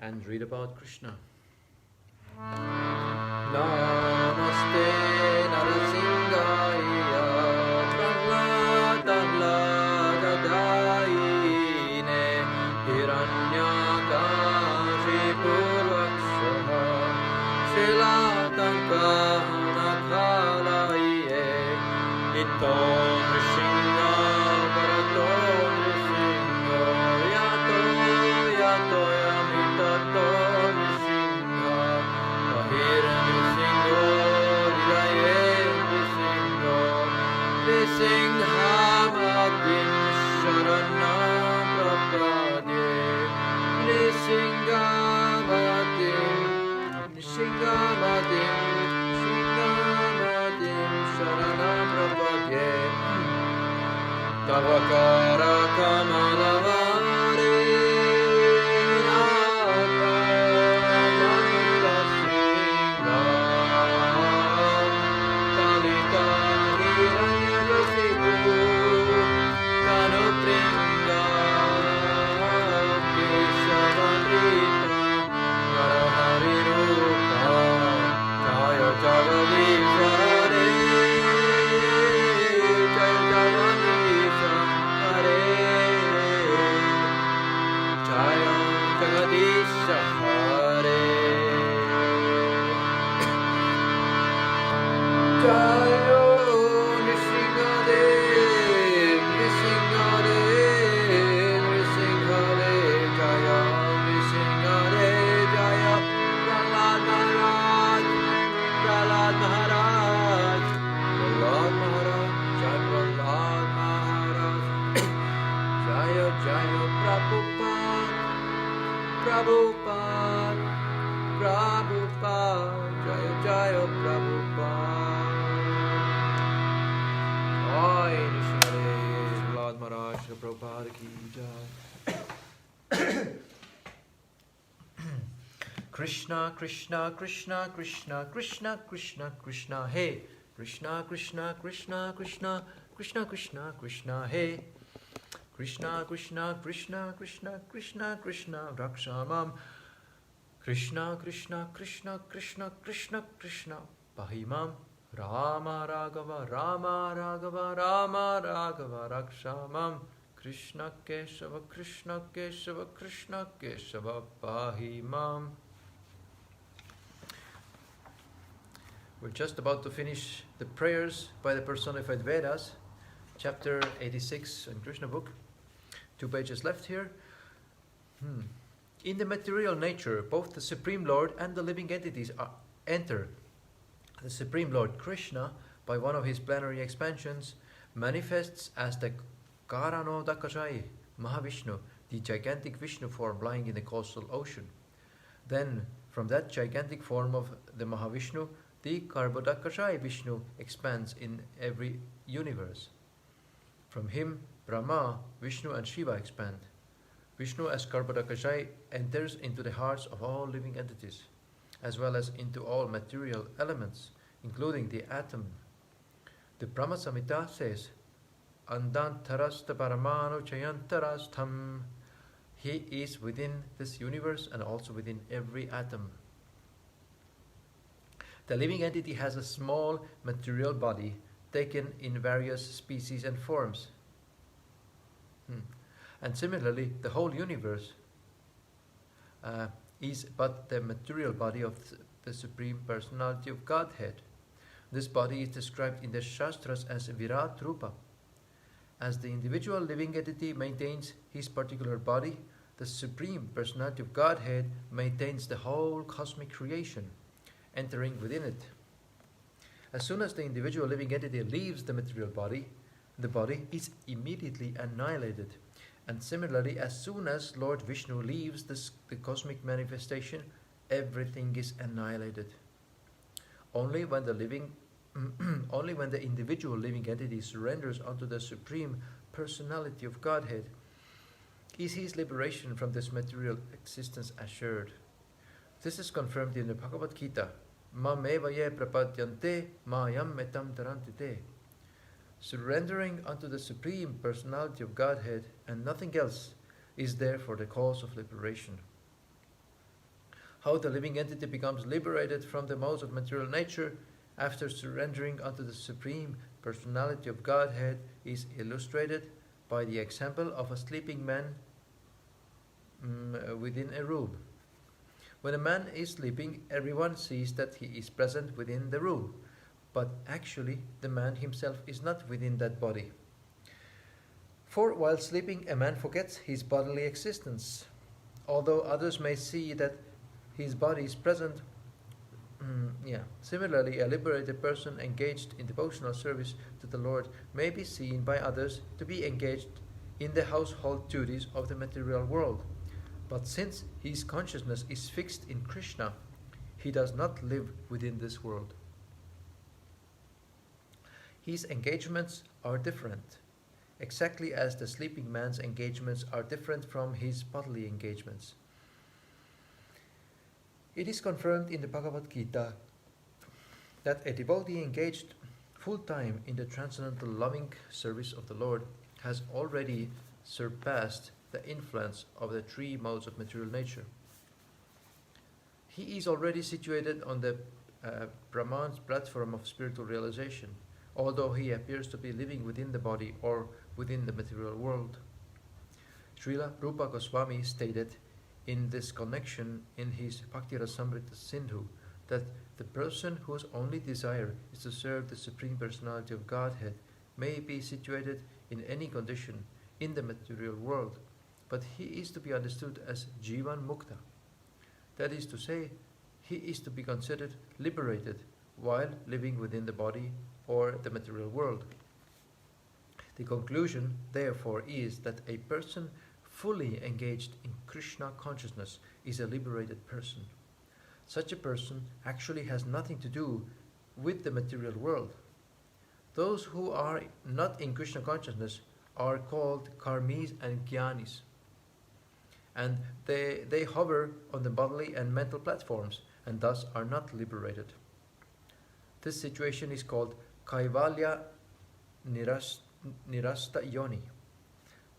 and read about Krishna. Namaste Nrsimhaya Prahladadaine Hiranyakashipurvakshaha Shilatankanakalaye Ito Nrsimha Bharato Nrsimha Yato Yato Yamitato Nrsimha Bahir Nrsimha Hridaye Nrsimha Nrsimhamatim Sharanam Prapadye Nrsimhamatim Nrsimhamatim Sharanam Prapadye Tavakara Kamalavare Napamantasya Talita Hiranyakasipu Tanupringa Keshavarita Narahari Rupa Jaya Jagadisha Hare Jaya Jagadisha Hare Jaya Jagadisha Hare Jaya Nrsimhadev Nrsimhadev Nrsimhadev Jaya Nrsimhadev Jaya Prahlad Maharaj Prahlad Maharaj Prahlad Maharaj Jai Prahlad Maharaj Jaya Jaya Prabhupada Prabhupada Prabhupada Jaya Jaya Prabhupada Jai Nrsimhadev Prahlad Maharaj Prabhupada ki Jai Krishna Krishna Krishna Krishna Krishna Krishna Krishna Hey Krishna Krishna Krishna Krishna Krishna Krishna Krishna Hey Krishna Krishna Krishna Krishna Krishna Krishna Rakshamam Krishna Krishna Krishna Krishna Krishna Krishna Pahimam Rama Raghava Rama Raghava Rama Raghava Rakshamam Krishna Keshava Krishna Keshava Krishna Keshava Pahimam. We're just about to finish the prayers by the personified Vedas, chapter 86 in Krishna book. 2 pages left here. In the material nature, both the Supreme Lord and the living entities enter. The Supreme Lord Krishna, by one of his plenary expansions, manifests as the Karanodakashai Mahavishnu, the gigantic Vishnu form lying in the coastal ocean. Then, from that gigantic form of the Mahavishnu, the Karbodakashai Vishnu expands in every universe. From him, Brahma, Vishnu and Shiva expand. Vishnu as Karbodakashai enters into the hearts of all living entities, as well as into all material elements, including the atom. The Brahma Samhita says, Andantarasta Paramanu Chayantarastham. He is within this universe and also within every atom. The living entity has a small material body taken in various species and forms. And similarly, the whole universe is but the material body of the Supreme Personality of Godhead. This body is described in the Shastras as Virat Rupa. As the individual living entity maintains his particular body, the Supreme Personality of Godhead maintains the whole cosmic creation, entering within it. As soon as the individual living entity leaves the material body, the body is immediately annihilated. And similarly, as soon as Lord Vishnu leaves the cosmic manifestation, everything is annihilated. Only when the individual living entity surrenders unto the Supreme Personality of Godhead is his liberation from this material existence assured. This is confirmed in the Bhagavad Gita. Mameva ye prapadyante mayam etam tarantite. Surrendering unto the Supreme Personality of Godhead and nothing else is there for the cause of liberation. How the living entity becomes liberated from the modes of material nature after surrendering unto the Supreme Personality of Godhead is illustrated by the example of a sleeping man within a room. When a man is sleeping, everyone sees that he is present within the room, but actually the man himself is not within that body. For while sleeping, a man forgets his bodily existence. Although others may see that his body is present, Similarly, a liberated person engaged in devotional service to the Lord may be seen by others to be engaged in the household duties of the material world. But since his consciousness is fixed in Krishna, he does not live within this world. His engagements are different, exactly as the sleeping man's engagements are different from his bodily engagements. It is confirmed in the Bhagavad Gita that a devotee engaged full time in the transcendental loving service of the Lord has already surpassed the influence of the three modes of material nature. He is already situated on the Brahman's platform of spiritual realization, although he appears to be living within the body or within the material world. Srila Rupa Goswami stated in this connection in his Bhakti Rasamrita Sindhu that the person whose only desire is to serve the Supreme Personality of Godhead may be situated in any condition in the material world, but he is to be understood as Jivan Mukta. That is to say, he is to be considered liberated while living within the body or the material world. The conclusion, therefore, is that a person fully engaged in Krishna consciousness is a liberated person. Such a person actually has nothing to do with the material world. Those who are not in Krishna consciousness are called karmis and jnanis, and they hover on the bodily and mental platforms and thus are not liberated. This situation is called Kaivalya Nirasta Yoni.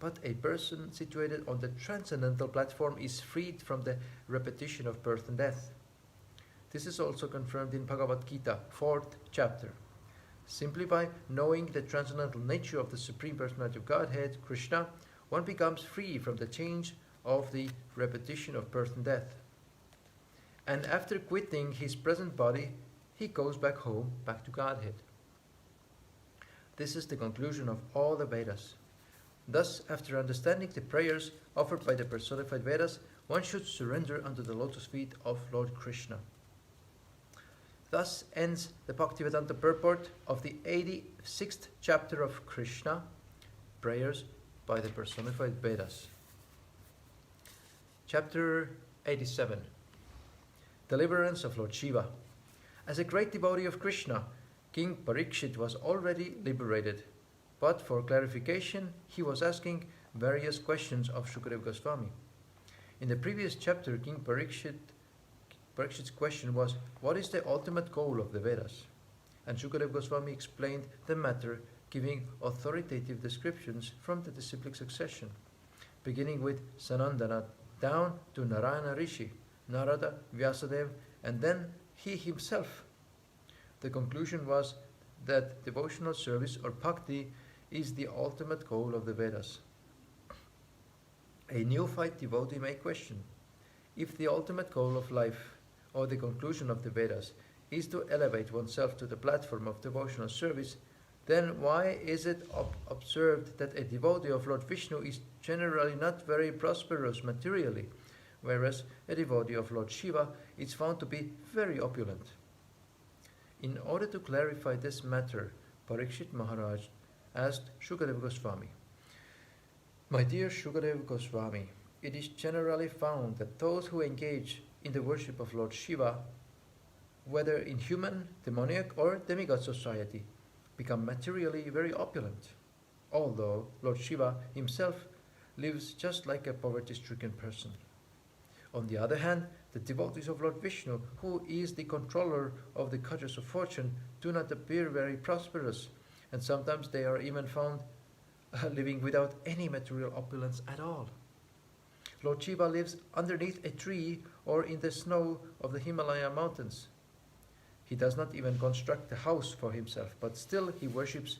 But a person situated on the transcendental platform is freed from the repetition of birth and death. This is also confirmed in Bhagavad Gita, 4th chapter. Simply by knowing the transcendental nature of the Supreme Personality of Godhead, Krishna, one becomes free from the change of the repetition of birth and death. And after quitting his present body, he goes back home, back to Godhead. This is the conclusion of all the Vedas. Thus, after understanding the prayers offered by the personified Vedas, one should surrender unto the lotus feet of Lord Krishna. Thus ends the Bhaktivedanta purport of the 86th chapter of Krishna, Prayers by the Personified Vedas. Chapter 87. Deliverance of Lord Shiva. As a great devotee of Krishna, King Parikshit was already liberated, but for clarification, he was asking various questions of Shukadeva Goswami. In the previous chapter, King Parikshit's question was, what is the ultimate goal of the Vedas? And Shukadeva Goswami explained the matter, giving authoritative descriptions from the disciplic succession, beginning with Sanandana down to Narayana Rishi, Narada, Vyasadeva, and then he himself. The conclusion was that devotional service or bhakti is the ultimate goal of the Vedas. A neophyte devotee may question, if the ultimate goal of life or the conclusion of the Vedas is to elevate oneself to the platform of devotional service, then why is it observed that a devotee of Lord Vishnu is generally not very prosperous materially, whereas a devotee of Lord Shiva is found to be very opulent? In order to clarify this matter, Parikshit Maharaj asked Shukadeva Goswami, My dear Shukadeva Goswami, it is generally found that those who engage in the worship of Lord Shiva, whether in human, demoniac or demigod society, become materially very opulent, although Lord Shiva himself lives just like a poverty-stricken person. On the other hand, the devotees of Lord Vishnu, who is the controller of the khajas of fortune, do not appear very prosperous, and sometimes they are even found living without any material opulence at all. Lord Shiva lives underneath a tree or in the snow of the Himalaya mountains. He does not even construct a house for himself, but still he worships.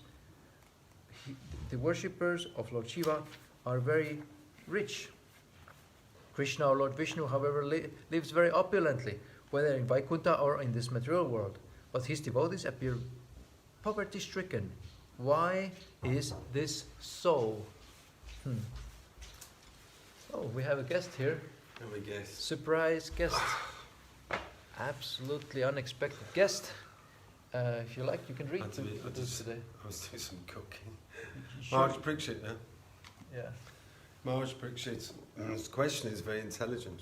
The worshippers of Lord Shiva are very rich. Krishna or Lord Vishnu, however, lives very opulently, whether in Vaikuntha or in this material world, but his devotees appear poverty-stricken. Why is this so? Oh, we have a guest here. Have a guest. Surprise guest. Absolutely unexpected guest. If you like, you can read to us today. I was doing some cooking. Sure. Maharaj Parikshit, yeah? Yeah. Maharaj Parikshit, this question is very intelligent.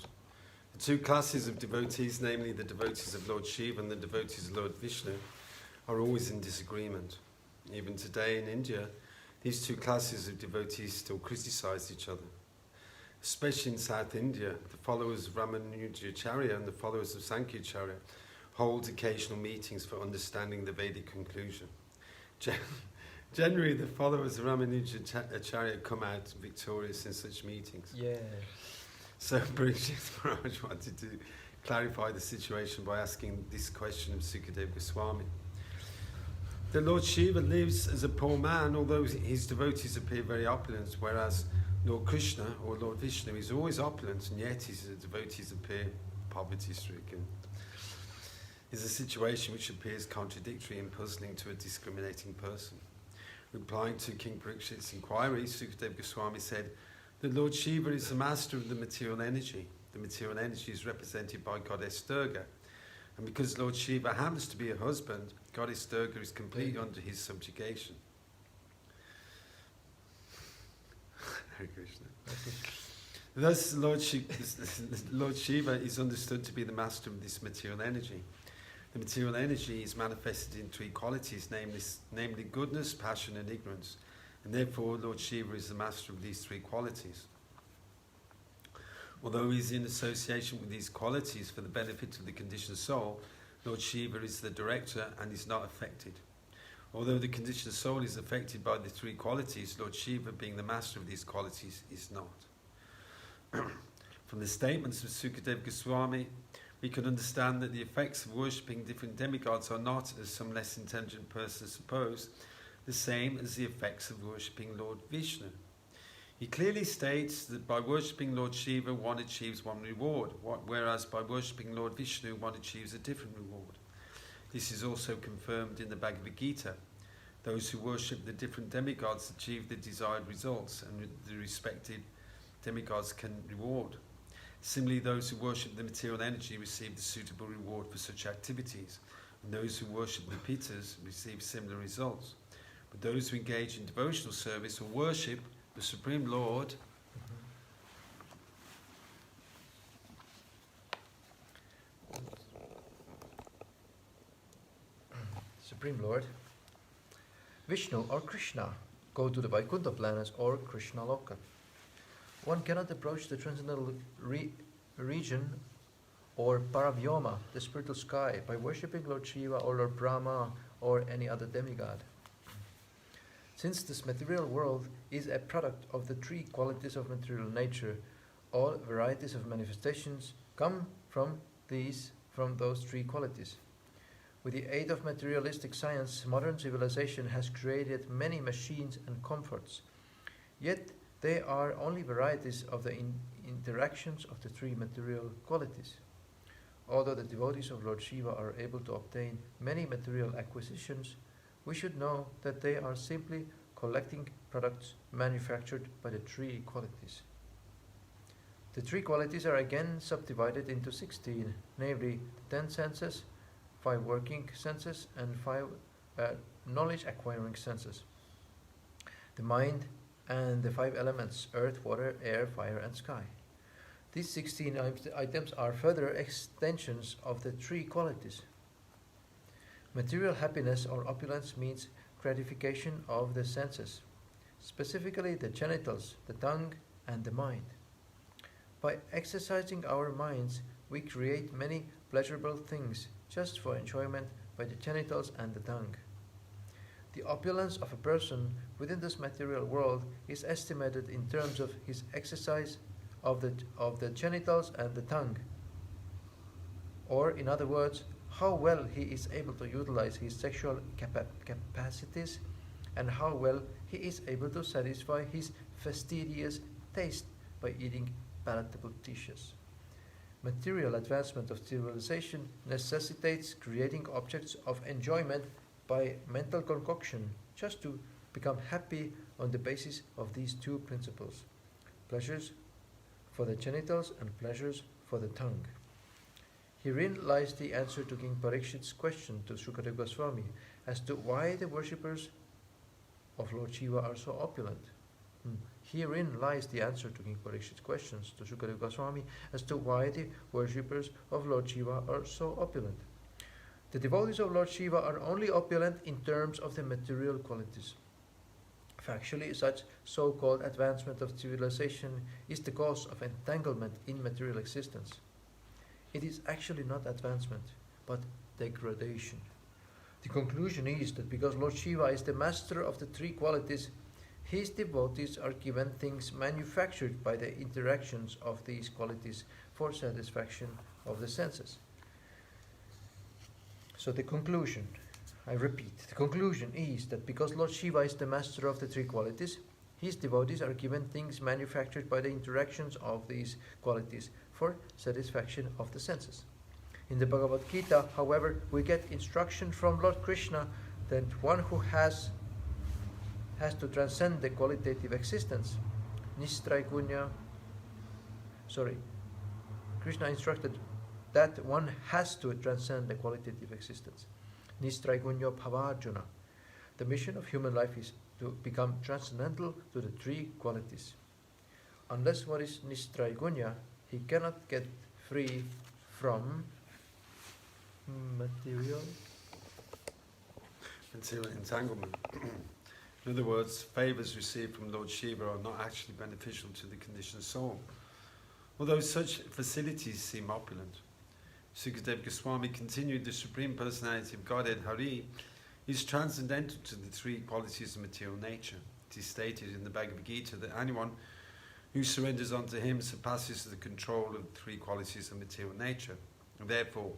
The two classes of devotees, namely the devotees of Lord Shiva and the devotees of Lord Vishnu, are always in disagreement. Even today in India, these two classes of devotees still criticize each other. Especially in South India, the followers of Ramanujacharya and the followers of Sankhya-charya hold occasional meetings for understanding the Vedic conclusion. Generally, the followers of Ramanujacharya come out victorious in such meetings. Yeah. So Parikshit Maharaj wanted to clarify the situation by asking this question of Sukadeva Goswami. The Lord Shiva lives as a poor man, although his devotees appear very opulent, whereas Lord Krishna or Lord Vishnu is always opulent, and yet his devotees appear poverty-stricken. Is a situation which appears contradictory and puzzling to a discriminating person. Replying to King Parikshit's inquiry, Sukadeva Goswami said, the Lord Shiva is the master of the material energy. The material energy is represented by Goddess Durga. And because Lord Shiva happens to be a husband, Goddess Durga is completely under his subjugation. Hare Krishna. Thus, Lord Shiva is understood to be the master of this material energy. The material energy is manifested in three qualities, namely goodness, passion and ignorance. And therefore, Lord Shiva is the master of these three qualities. Although he is in association with these qualities for the benefit of the conditioned soul, Lord Shiva is the director and is not affected. Although the conditioned soul is affected by the three qualities, Lord Shiva, being the master of these qualities, is not. From the statements of Sukadeva Goswami, we can understand that the effects of worshipping different demigods are not, as some less intelligent persons suppose, the same as the effects of worshipping Lord Vishnu. He clearly states that by worshipping Lord Shiva one achieves one reward, whereas by worshipping Lord Vishnu one achieves a different reward. This is also confirmed in the Bhagavad Gita. Those who worship the different demigods achieve the desired results, and the respective demigods can reward. Similarly, those who worship the material energy receive the suitable reward for such activities, and those who worship the pittas receive similar results. But those who engage in devotional service or worship the Supreme Lord Vishnu or Krishna go to the Vaikuntha planets or Krishna Loka. One cannot approach the transcendental region or Paravyoma, the spiritual sky, by worshipping Lord Shiva or Lord Brahma or any other demigod. Since this material world is a product of the three qualities of material nature, all varieties of manifestations come from those three qualities. With the aid of materialistic science, modern civilization has created many machines and comforts. Yet they are only varieties of the interactions of the three material qualities. Although the devotees of Lord Shiva are able to obtain many material acquisitions, we should know that they are simply collecting products manufactured by the three qualities. The three qualities are again subdivided into 16, namely 10 senses, 5 working senses, and 5 knowledge-acquiring senses. The mind and the 5 elements, earth, water, air, fire, and sky. These 16 items are further extensions of the three qualities. Material happiness or opulence means gratification of the senses, specifically the genitals, the tongue, and the mind. By exercising our minds, we create many pleasurable things just for enjoyment by the genitals and the tongue. The opulence of a person within this material world is estimated in terms of his exercise of the genitals and the tongue. Or, in other words, how well he is able to utilize his sexual capacities and how well he is able to satisfy his fastidious taste by eating palatable dishes. Material advancement of civilization necessitates creating objects of enjoyment by mental concoction just to become happy on the basis of these two principles: pleasures for the genitals and pleasures for the tongue. Herein lies the answer to King Parikshit's question to Sukadeva Goswami as to why the worshippers of Lord Shiva are so opulent. Herein lies the answer to King Parikshit's questions to Sukadeva Goswami as to why the worshippers of Lord Shiva are so opulent. The devotees of Lord Shiva are only opulent in terms of the material qualities. Factually, such so-called advancement of civilization is the cause of entanglement in material existence. It is actually not advancement, but degradation. The conclusion is that because Lord Shiva is the master of the three qualities, his devotees are given things manufactured by the interactions of these qualities for satisfaction of the senses. So the conclusion, I repeat, the conclusion is that because Lord Shiva is the master of the three qualities, his devotees are given things manufactured by the interactions of these qualities for satisfaction of the senses. In the Bhagavad Gita, however, we get instruction from Lord Krishna that one who has to transcend the qualitative existence. Krishna instructed that one has to transcend the qualitative existence. Nistraigunyo Bhavarjuna. The mission of human life is to become transcendental to the three qualities. Unless one is Nistraigunya, he cannot get free from material entanglement. In other words, favours received from Lord Shiva are not actually beneficial to the conditioned soul, although such facilities seem opulent. Sukadeva Goswami continued, the Supreme Personality of Godhead, Hari, is transcendental to the three qualities of material nature. It is stated in the Bhagavad Gita that anyone who surrenders unto him surpasses the control of the three qualities of material nature. And therefore,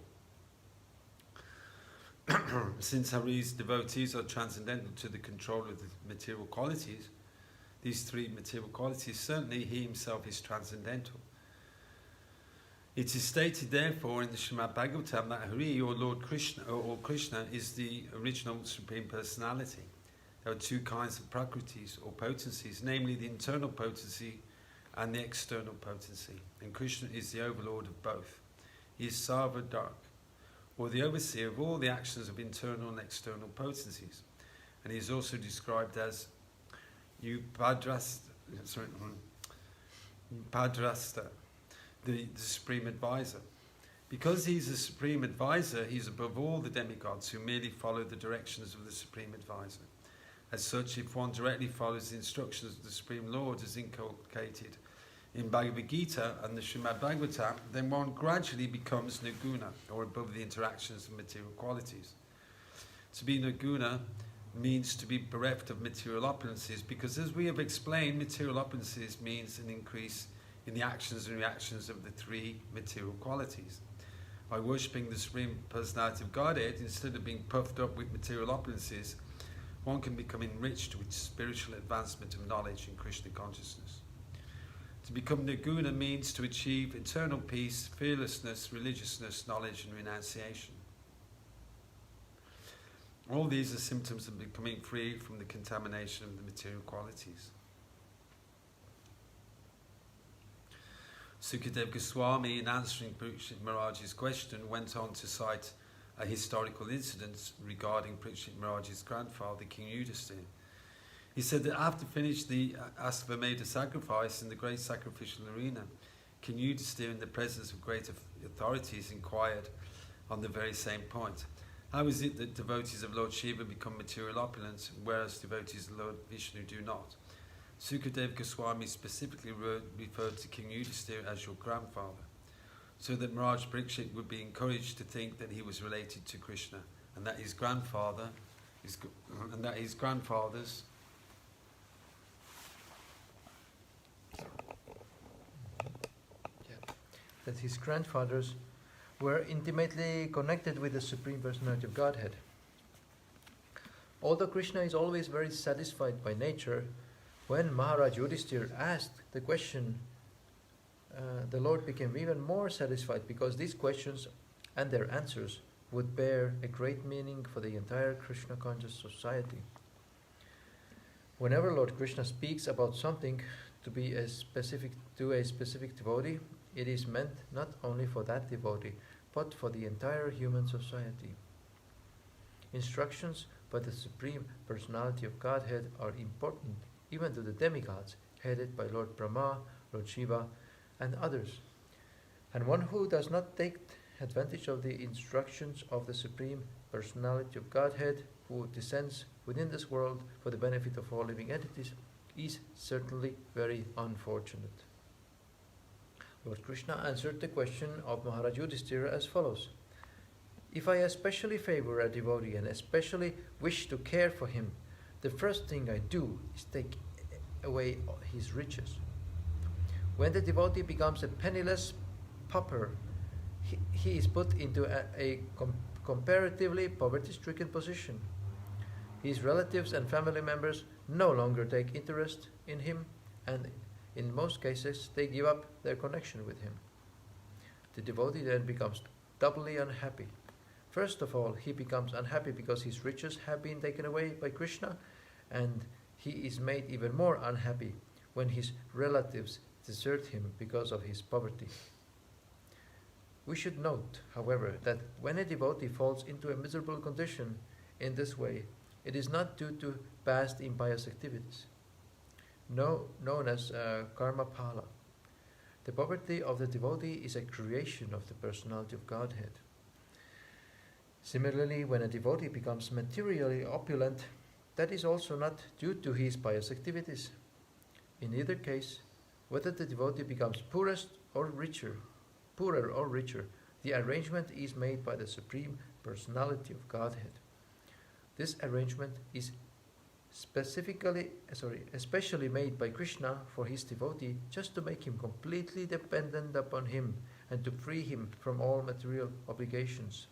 since Hari's devotees are transcendental to the control of the material qualities, these three material qualities, certainly he himself is transcendental. It is stated therefore in the Srimad Bhagavatam that Hari or Lord Krishna or Krishna is the original Supreme Personality. There are two kinds of prakritis or potencies, namely the internal potency and the external potency. And Krishna is the overlord of both. He is Sarvadak, or the overseer of all the actions of internal and external potencies. And he is also described as Upadrasta, the Supreme Advisor. Because he is the Supreme Advisor, he is above all the demigods who merely follow the directions of the Supreme Advisor. As such, if one directly follows the instructions of the Supreme Lord as inculcated in Bhagavad Gita and the Srimad Bhagavatam, then one gradually becomes nirguna, or above the interactions of material qualities. To be nirguna means to be bereft of material opulences, because as we have explained, material opulences means an increase in the actions and reactions of the three material qualities. By worshipping the Supreme Personality of Godhead, instead of being puffed up with material opulences, one can become enriched with spiritual advancement of knowledge and Krishna consciousness. To become nirguna means to achieve eternal peace, fearlessness, religiousness, knowledge and renunciation. All these are symptoms of becoming free from the contamination of the material qualities. Sukadeva Goswami, in answering Parikshit Maharaj's question, went on to cite a historical incident regarding Parikshit Maharaj's grandfather, King Yudhisthira. He said that after finishing the Ashvamedha sacrifice in the great sacrificial arena, King Yudhisthira, in the presence of great authorities, inquired on the very same point. How is it that devotees of Lord Shiva become material opulent, whereas devotees of Lord Vishnu do not? Sukadeva Goswami specifically referred to King Yudhisthira as your grandfather, so that Maharaj Parikshit would be encouraged to think that he was related to Krishna, and that his grandfather's were intimately connected with the Supreme Personality of Godhead. Although Krishna is always very satisfied by nature, when Maharaj Yudhishthira asked the question, the Lord became even more satisfied because these questions and their answers would bear a great meaning for the entire Krishna conscious society. Whenever Lord Krishna speaks about something to a specific devotee, it is meant not only for that devotee, but for the entire human society. Instructions by the Supreme Personality of Godhead are important even to the demigods headed by Lord Brahma, Lord Shiva, and others. And one who does not take advantage of the instructions of the Supreme Personality of Godhead, who descends within this world for the benefit of all living entities, is certainly very unfortunate. Lord Krishna answered the question of Maharaj Yudhishthira as follows. If I especially favor a devotee and especially wish to care for him, the first thing I do is take away his riches. When the devotee becomes a penniless pauper, he is put into a comparatively poverty-stricken position. His relatives and family members no longer take interest in him, and in most cases they give up their connection with him. The devotee then becomes doubly unhappy. First of all, he becomes unhappy because his riches have been taken away by Krishna, and he is made even more unhappy when his relatives desert him because of his poverty. We should note, however, that when a devotee falls into a miserable condition in this way, it is not due to past impious activities, known as karma phala. The poverty of the devotee is a creation of the personality of Godhead. Similarly, when a devotee becomes materially opulent, that is also not due to his pious activities. In either case, whether the devotee becomes poorer or richer, the arrangement is made by the Supreme Personality of Godhead. This arrangement is especially made by Krishna for his devotee just to make him completely dependent upon him and to free him from all material obligations.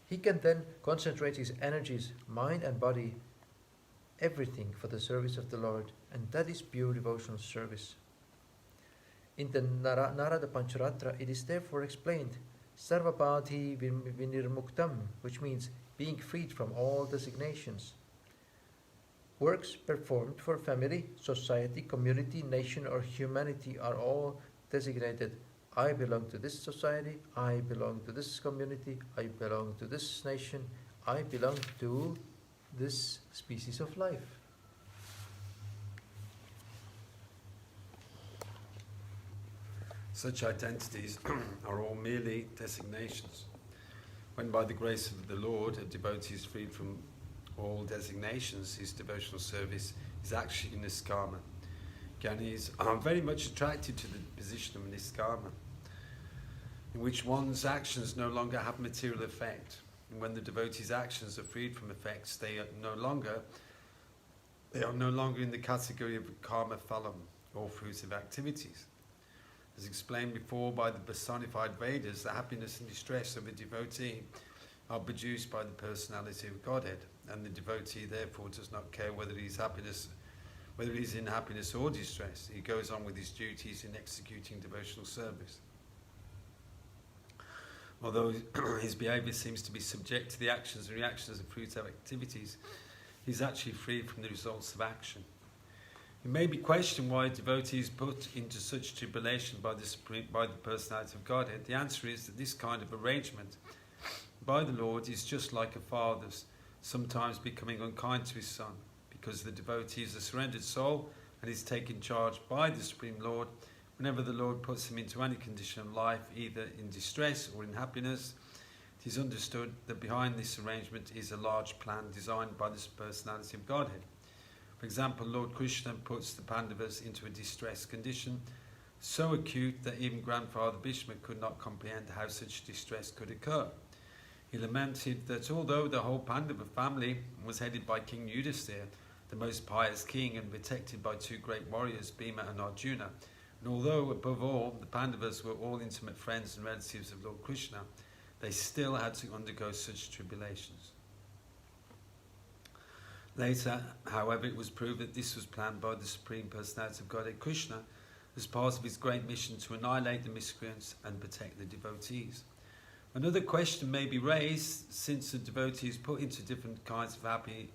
He can then concentrate his energies, mind and body, everything for the service of the Lord, and that is pure devotional service. In the Narada Pancharatra, it is therefore explained, Sarvabadhi Vinirmuktam, which means being freed from all designations. Works performed for family, society, community, nation, or humanity are all designated. I belong to this society, I belong to this community, I belong to this nation, I belong to this species of life. Such identities are all merely designations. When by the grace of the Lord a devotee is freed from all designations, his devotional service is actually niskama. Jnanis are very much attracted to the position of niskama, in which one's actions no longer have material effect. And when the devotee's actions are freed from effects, they are no longer in the category of karma phalam, or fruits of activities. As explained before by the personified Vedas, the happiness and distress of a devotee are produced by the personality of Godhead, and the devotee therefore does not care whether he's in happiness or distress. He goes on with his duties in executing devotional service. Although his behavior seems to be subject to the actions and reactions of fruits of activities, he's actually free from the results of action. It may be questioned why a devotee is put into such tribulation by the personality of Godhead. The answer is that this kind of arrangement by the Lord is just like a father's sometimes becoming unkind to his son, because the devotee is a surrendered soul and is taken charge by the Supreme Lord. Whenever the Lord puts him into any condition of life, either in distress or in happiness, it is understood that behind this arrangement is a large plan designed by the personality of Godhead. For example, Lord Krishna puts the Pandavas into a distressed condition, so acute that even Grandfather Bhishma could not comprehend how such distress could occur. He lamented that although the whole Pandava family was headed by King Yudhisthira, the most pious king, and protected by two great warriors, Bhima and Arjuna, And although, above all, the Pandavas were all intimate friends and relatives of Lord Krishna, they still had to undergo such tribulations. Later, however, it was proved that this was planned by the Supreme Personality of Godhead Krishna as part of his great mission to annihilate the miscreants and protect the devotees. Another question may be raised, since the devotee is put into different kinds of happy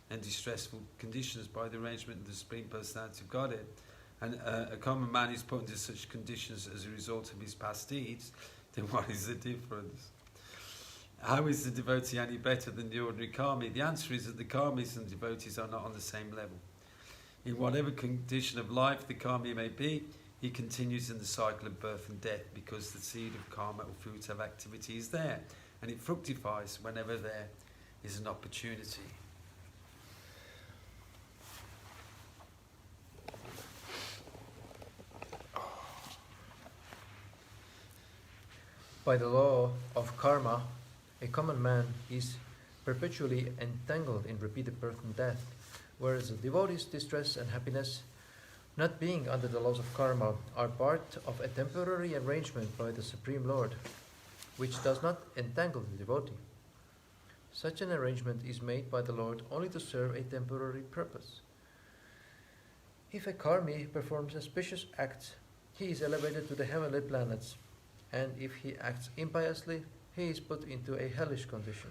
and distressful conditions by the arrangement of the Supreme Personality of Godhead, and a common man is put into such conditions as a result of his past deeds, then what is the difference? How is the devotee any better than the ordinary karmi? The answer is that the karmis and devotees are not on the same level. In whatever condition of life the karmi may be, he continues in the cycle of birth and death, because the seed of karma or fruit of activity is there, and it fructifies whenever there is an opportunity. By the law of karma, a common man is perpetually entangled in repeated birth and death, whereas the devotee's distress and happiness, not being under the laws of karma, are part of a temporary arrangement by the Supreme Lord, which does not entangle the devotee. Such an arrangement is made by the Lord only to serve a temporary purpose. If a karmi performs auspicious acts, he is elevated to the heavenly planets, and if he acts impiously, he is put into a hellish condition.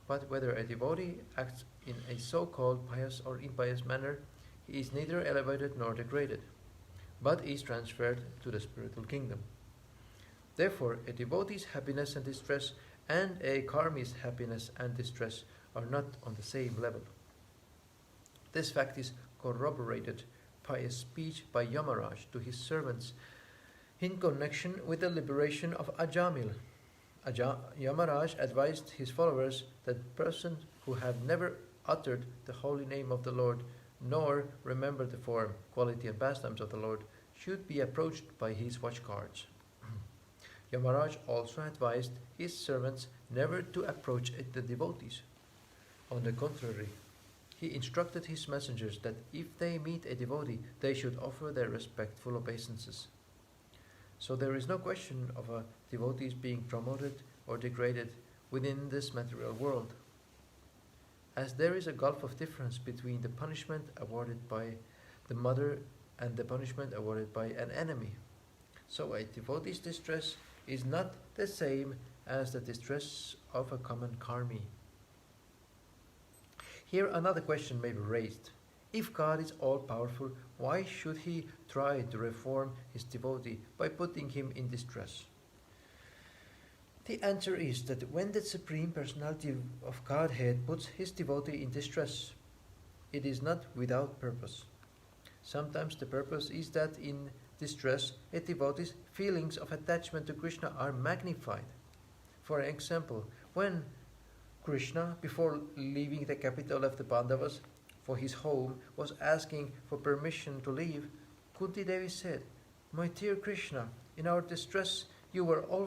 But whether a devotee acts in a so-called pious or impious manner, he is neither elevated nor degraded, but is transferred to the spiritual kingdom. Therefore, a devotee's happiness and distress and a karmi's happiness and distress are not on the same level. This fact is corroborated by a speech by Yamaraj to his servants in connection with the liberation of Ajamil. Yamaraj advised his followers that persons who have never uttered the holy name of the Lord, nor remembered the form, quality, and pastimes of the Lord, should be approached by his watchguards. Yamaraj also advised his servants never to approach the devotees. On the contrary, he instructed his messengers that if they meet a devotee, they should offer their respectful obeisances. So there is no question of a devotees being promoted or degraded within this material world, as there is a gulf of difference between the punishment awarded by the mother and the punishment awarded by an enemy. So a devotee's distress is not the same as the distress of a common karmi. Here another question may be raised. If God is all-powerful, why should he try to reform his devotee by putting him in distress? The answer is that when the Supreme Personality of Godhead puts his devotee in distress, it is not without purpose. Sometimes the purpose is that in distress, a devotee's feelings of attachment to Krishna are magnified. For example, when Krishna, before leaving the capital of the Pandavas for his home, was asking for permission to leave, Kunti Devi said, "My dear Krishna, in our distress you were always